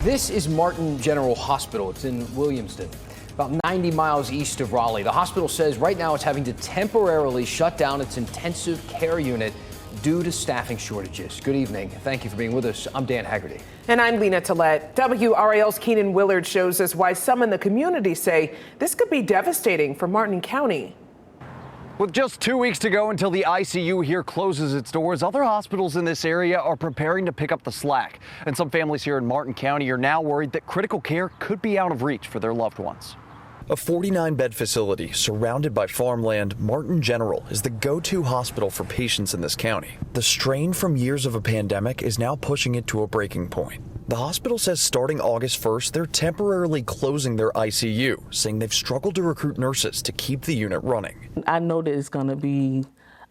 This is Martin General Hospital. It's in Williamston, about 90 miles east of Raleigh. The hospital says right now it's having to temporarily shut down its intensive care unit due to staffing shortages. Good evening. Thank you for being with us. I'm Dan Haggerty. And I'm Lena Tillett. WRAL's Keenan Willard shows us why some in the community say this could be devastating for Martin County. With just 2 weeks to go until the ICU here closes its doors, other hospitals in this area are preparing to pick up the slack. And some families here in Martin County are now worried that critical care could be out of reach for their loved ones. A 49-bed facility surrounded by farmland, Martin General is the go-to hospital for patients in this county. The strain from years of a pandemic is now pushing it to a breaking point. The hospital says starting August 1st, they're temporarily closing their ICU, saying they've struggled to recruit nurses to keep the unit running. I know that it's going to be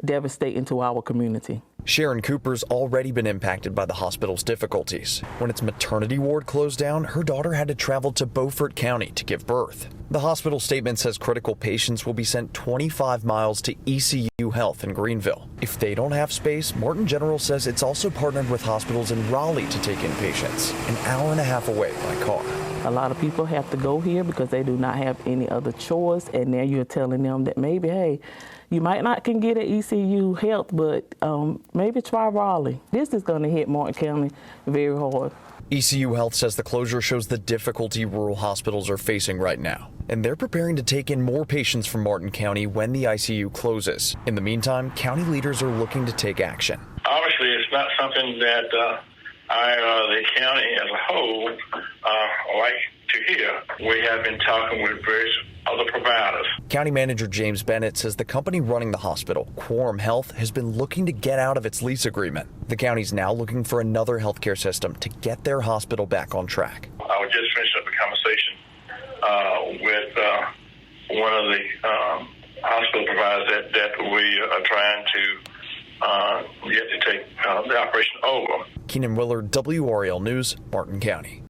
devastating to our community. Sharon Cooper's already been impacted by the hospital's difficulties. When its maternity ward closed down, her daughter had to travel to Beaufort County to give birth. The hospital statement says critical patients will be sent 25 miles to ICU Health in Greenville. If they don't have space, Martin General says it's also partnered with hospitals in Raleigh to take in patients, an hour and a half away by car. A lot of people have to go here because they do not have any other choice, and now you're telling them that maybe, hey, you might not can get at ECU Health, but maybe try Raleigh. This is going to hit Martin County very hard. ECU Health says the closure shows the difficulty rural hospitals are facing right now, and they're preparing to take in more patients from Martin County when the ICU closes. In the meantime, county leaders are looking to take action. Obviously, it's not something that the county as a whole like to hear. We have been talking with various other providers. County Manager James Bennett says the company running the hospital, Quorum Health, has been looking to get out of its lease agreement. The county's now looking for another healthcare system to get their hospital back on track. I was just finishing up a conversation with one of the hospital providers that we are trying to get to take the operation over. Keenan, Willard, WRAL News, Martin County.